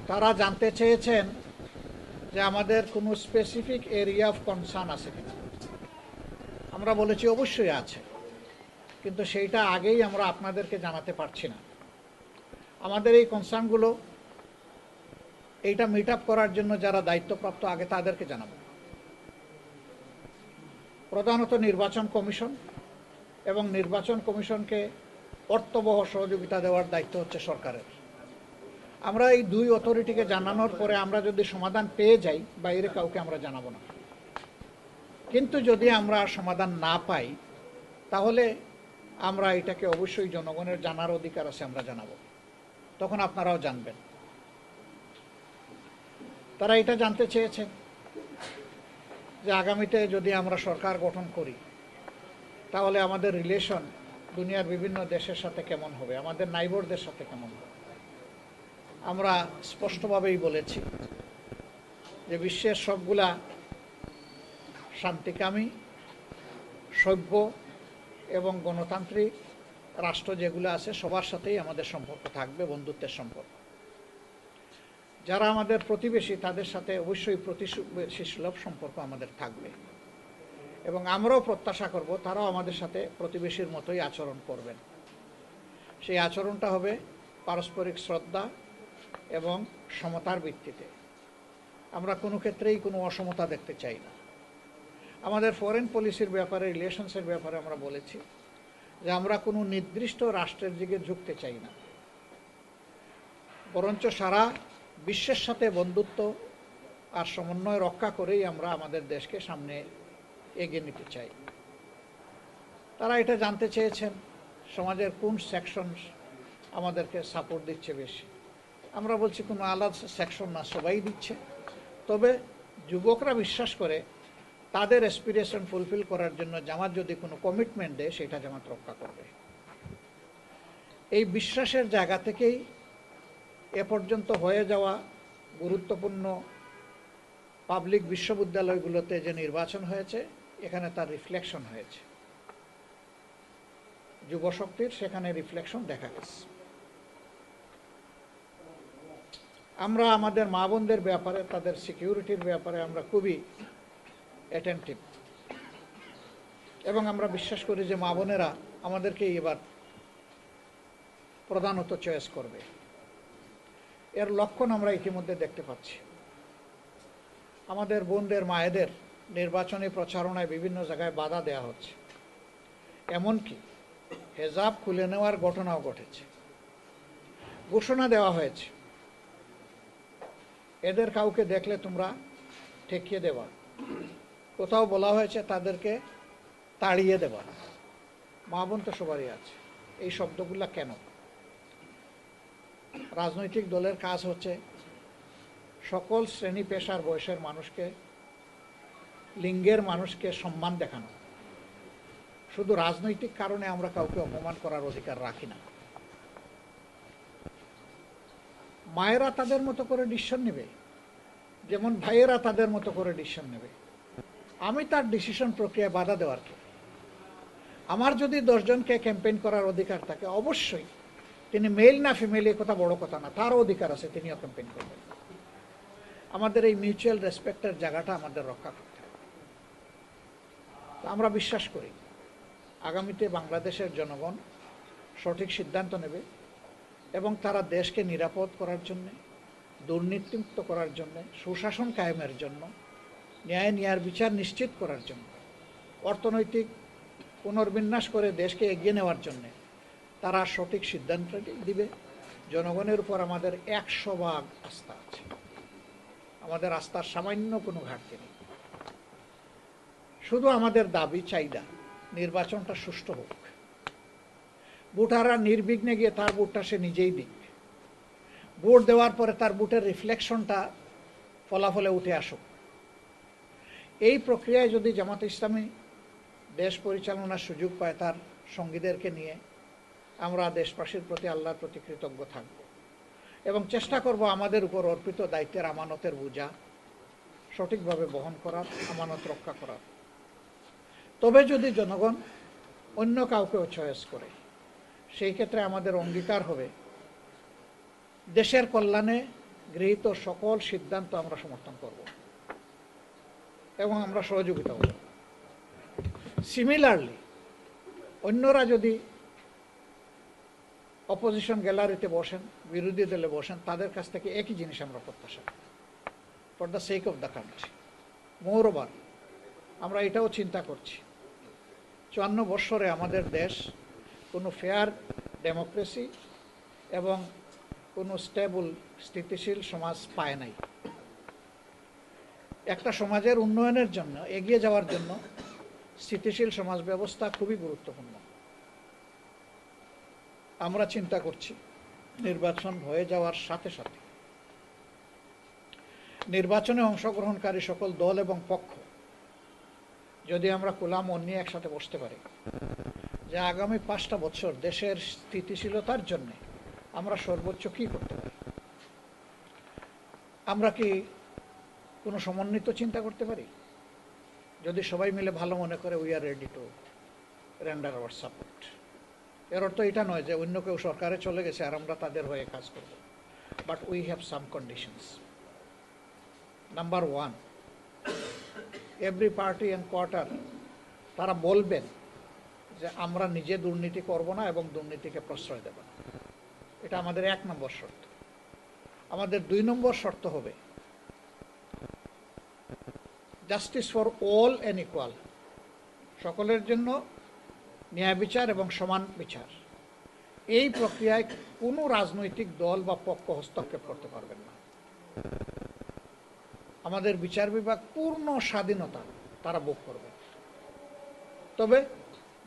তারা জানতে চেয়েছেন যে আমাদের কোনো স্পেসিফিক এরিয়া অফ কনসার্ন আছে কিনা। আমরা বলেছি অবশ্যই আছে, কিন্তু সেইটা আগেই আমরা আপনাদেরকে জানাতে পারছি না। আমাদের এই কনসার্নগুলো এইটা মিট আপ করার জন্য যারা দায়িত্বপ্রাপ্ত আগে তাদেরকে জানাবো। প্রধানত নির্বাচন কমিশন, এবং নির্বাচন কমিশনকে অর্থবহ সহযোগিতা দেওয়ার দায়িত্ব হচ্ছে সরকারের। আমরা এই দুই অথরিটিকে জানানোর পরে আমরা যদি সমাধান পেয়ে যাই, বাইরে কাউকে আমরা জানাবো না। কিন্তু যদি আমরা সমাধান না পাই, তাহলে আমরা এটাকে অবশ্যই জনগণের জানার অধিকার আছে, আমরা জানাবো, তখন আপনারাও জানবেন। তারা এটা জানতে চেয়েছে যে আগামীতে যদি আমরা সরকার গঠন করি, তাহলে আমাদের রিলেশন দুনিয়ার বিভিন্ন দেশের সাথে কেমন হবে, আমাদের নাইবরদের সাথে কেমন হবে। আমরা স্পষ্টভাবেই বলেছি যে বিশ্বের সবগুলা শান্তিকামী, সভ্য এবং গণতান্ত্রিক রাষ্ট্র যেগুলো আছে সবার সাথেই আমাদের সম্পর্ক থাকবে, বন্ধুত্বের সম্পর্ক। যারা আমাদের প্রতিবেশী তাদের সাথে অবশ্যই প্রতিবেশী সুলভ সম্পর্ক আমাদের থাকবে, এবং আমরাও প্রত্যাশা করব তারাও আমাদের সাথে প্রতিবেশীর মতোই আচরণ করবেন। সেই আচরণটা হবে পারস্পরিক শ্রদ্ধা এবং সমতার ভিত্তিতে। আমরা কোনো ক্ষেত্রেই কোনো অসমতা দেখতে চাই না। আমাদের ফরেন পলিসির ব্যাপারে, রিলেশনসের ব্যাপারে আমরা বলেছি যে আমরা কোনো নির্দিষ্ট রাষ্ট্রের দিকে ঝুঁকতে চাই না, বরঞ্চ সারা বিশ্বের সাথে বন্ধুত্ব আর সমন্বয় রক্ষা করেই আমরা আমাদের দেশকে সামনে এগিয়ে নিতে চাই। তারা এটা জানতে চেয়েছেন সমাজের কোন সেকশন আমাদেরকে সাপোর্ট দিচ্ছে বেশি। আমরা বলছি কোনো আলাদা সেকশন না, সবাই দিচ্ছে। তবে যুবকরা বিশ্বাস করে তাদের অ্যাসপিরেশন ফুলফিল করার জন্য জামাত যদি কোনো কমিটমেন্ট দেয়, সেটা জামাত রক্ষা করবে। এই বিশ্বাসের জায়গা থেকেই এ পর্যন্ত হয়ে যাওয়া গুরুত্বপূর্ণ পাবলিক বিশ্ববিদ্যালয়গুলোতে যে নির্বাচন হয়েছে, এখানে তার রিফ্লেকশন হয়েছে। যুবশক্তির সেখানে রিফ্লেকশন দেখা গেছে। আমরা আমাদের মা বোনদের ব্যাপারে, তাদের সিকিউরিটির ব্যাপারে আমরা খুবই অ্যাটেন্টিভ, এবং আমরা বিশ্বাস করি যে মা বোনেরা আমাদেরকে এবার প্রধানত চয়েস করবে। এর লক্ষণ আমরা ইতিমধ্যে দেখতে পাচ্ছি। আমাদের বোনদের, মায়েদের নির্বাচনী প্রচারণায় বিভিন্ন জায়গায় বাধা দেওয়া হচ্ছে, এমনকি হেজাব খুলে নেওয়ার ঘটনাও ঘটেছে। ঘোষণা দেওয়া হয়েছে এদের কাউকে দেখলে তোমরা ঠেকিয়ে দেবা, কোথাও বলা হয়েছে তাদেরকে তাড়িয়ে দেবা। মা বোন তো সবারই আছে। এই শব্দগুলা কেন? রাজনৈতিক দলের কাজ হচ্ছে সকল শ্রেণী পেশার বয়সের মানুষকে, লিঙ্গের মানুষকে সম্মান দেখানো। শুধু রাজনৈতিক কারণে আমরা কাউকে অপমান করার অধিকার রাখি না। মায়েরা তাদের মতো করে ডিসিশন নেবে, যেমন ভাইয়েরা তাদের মতো করে ডিসিশন নেবে। আমি তার ডিসিশন প্রক্রিয়ায় বাধা দেওয়ার কে? আমার যদি 10 জনকে ক্যাম্পেইন করার অধিকার থাকে, অবশ্যই তিনি মেল না ফিমেল এ কথা বড় কথা না, তারও অধিকার আছে, তিনিও ক্যাম্পেইন করবেন। আমাদের এই মিউচুয়াল রেসপেক্টের জায়গাটা আমাদের রক্ষা করতে হবে। আমরা বিশ্বাস করি আগামীতে বাংলাদেশের জনগণ সঠিক সিদ্ধান্ত নেবে, এবং তারা দেশকে নিরাপদ করার জন্যে, দুর্নীতিমুক্ত করার জন্যে, সুশাসন কায়েমের জন্য, ন্যায় ন্যায়ের বিচার নিশ্চিত করার জন্য, অর্থনৈতিক পুনর্বিন্যাস করে দেশকে এগিয়ে নেওয়ার জন্যে তারা সঠিক সিদ্ধান্ত দিবে। জনগণের উপর আমাদের 100% আস্থা আছে। আমাদের আস্থার সামান্য কোনো ঘাটতি নেই। শুধু আমাদের দাবি, চাহিদা নির্বাচনটা সুষ্ঠু হোক। ভোটাররা নির্বিঘ্নে গিয়ে তার ভোটটা সে নিজেই দিক। ভোট দেওয়ার পরে তার ভোটের রিফ্লেকশনটা ফলাফলে উঠে আসুক। এই প্রক্রিয়ায় যদি জামাত ইসলামী দেশ পরিচালনার সুযোগ পায় তার সঙ্গীদেরকে নিয়ে, আমরা দেশবাসীর প্রতি আল্লাহর প্রতি কৃতজ্ঞ থাকব, এবং চেষ্টা করব আমাদের উপর অর্পিত দায়িত্বের আমানতের বোঝা সঠিকভাবে বহন করার, আমানত রক্ষা করার। তবে যদি জনগণ অন্য কাউকেও চয়েস করে, সেই ক্ষেত্রে আমাদের অঙ্গীকার হবে দেশের কল্যাণে গৃহীত সকল সিদ্ধান্ত আমরা সমর্থন করব এবং আমরা সহযোগিতা করব। সিমিলারলি অন্যরা যদি অপোজিশন গ্যালারিতে বসেন, বিরোধী দলে বসেন, তাদের কাছ থেকে একই জিনিস আমরা প্রত্যাশা করি for the sake of the country. Moreover আমরা এটাও চিন্তা করছি 54 বৎসরে আমাদের দেশ কোনো ফেয়ার ডেমোক্রেসি এবং কোনো স্টেবল স্থিতিশীল সমাজ পায় নাই। একটা সমাজের উন্নয়নের জন্য, এগিয়ে যাওয়ার জন্য স্থিতিশীল সমাজ ব্যবস্থা খুবই গুরুত্বপূর্ণ। আমরা চিন্তা করছি নির্বাচন হয়ে যাওয়ার সাথে সাথে নির্বাচনে অংশগ্রহণকারী সকল দল এবং পক্ষ যদি আমরা খোলা মন নিয়ে একসাথে বসতে পারি যে আগামী 5টা বছর দেশের স্থিতিশীলতার জন্য আমরা সর্বোচ্চ কি করতে পারি। আমরা কি কোনো সমন্বিত চিন্তা করতে পারি? যদি সবাই মিলে ভালো মনে করে we are ready to render hour support. এর অর্থ এটা নয় যে অন্য কেউ সরকারে চলে গেছে আর আমরা তাদের হয়ে কাজ করব, but we have some conditions. Number 1, every party and quarter তারা বলবেন যে আমরা নিজে দুর্নীতি করব না এবং দুর্নীতিকে প্রশ্রয় দেব না। এটা আমাদের 1 নম্বর শর্ত। আমাদের 2 নম্বর শর্ত হবে justice for all and equal, সকলের জন্য ন্যায় বিচার এবং সমান বিচার। এই প্রক্রিয়ায় কোনো রাজনৈতিক দল বা পক্ষ হস্তক্ষেপ করতে পারবেন না। আমাদের বিচার বিভাগ পূর্ণ স্বাধীনতা তারা ভোগ করবে, তবে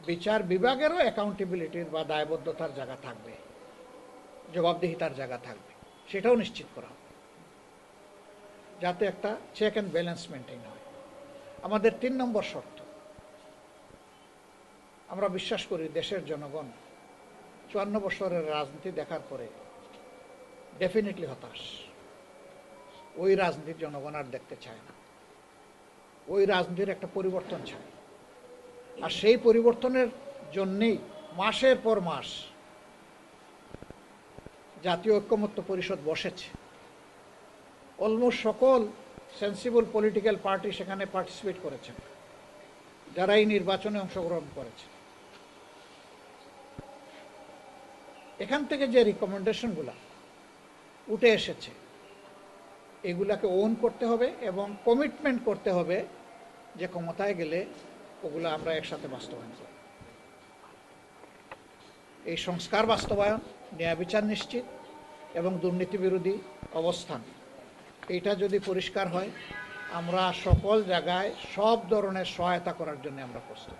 বিচার বিভাগেরও অ্যাকাউন্টেবিলিটির বা দায়বদ্ধতার জায়গা থাকবে, জবাবদিহিতার জায়গা থাকবে, সেটাও নিশ্চিত করা হবে যাতে একটা চেক অ্যান্ড ব্যালেন্স মেনটেন হয়। আমাদের 3 নম্বর শর্ত, আমরা বিশ্বাস করি দেশের জনগণ 54 বছরের রাজনীতি দেখার পরে ডেফিনেটলি হতাশ। ওই রাজনীতির জনগণ আর দেখতে চায় না। ওই রাজনীতির একটা পরিবর্তন চায়, আর সেই পরিবর্তনের জন্যেই মাসের পর মাস জাতীয় ঐক্যমত্য পরিষদ বসেছে। অলমোস্ট সকল সেন্সিবল পলিটিক্যাল পার্টি সেখানে পার্টিসিপেট করেছেন, যারা এই নির্বাচনে অংশগ্রহণ করেছে। এখান থেকে যে রিকমেন্ডেশনগুলো উঠে এসেছে এগুলাকে ওন করতে হবে এবং কমিটমেন্ট করতে হবে যে ক্ষমতায় গেলে ওগুলো আমরা একসাথে বাস্তবায়ন করব। এই সংস্কার বাস্তবায়ন, ন্যায় বিচার নিশ্চিত এবং দুর্নীতি বিরোধী অবস্থান, এইটা যদি পরিষ্কার হয় আমরা সকল জায়গায় সব ধরনের সহায়তা করার জন্য আমরা প্রস্তুত।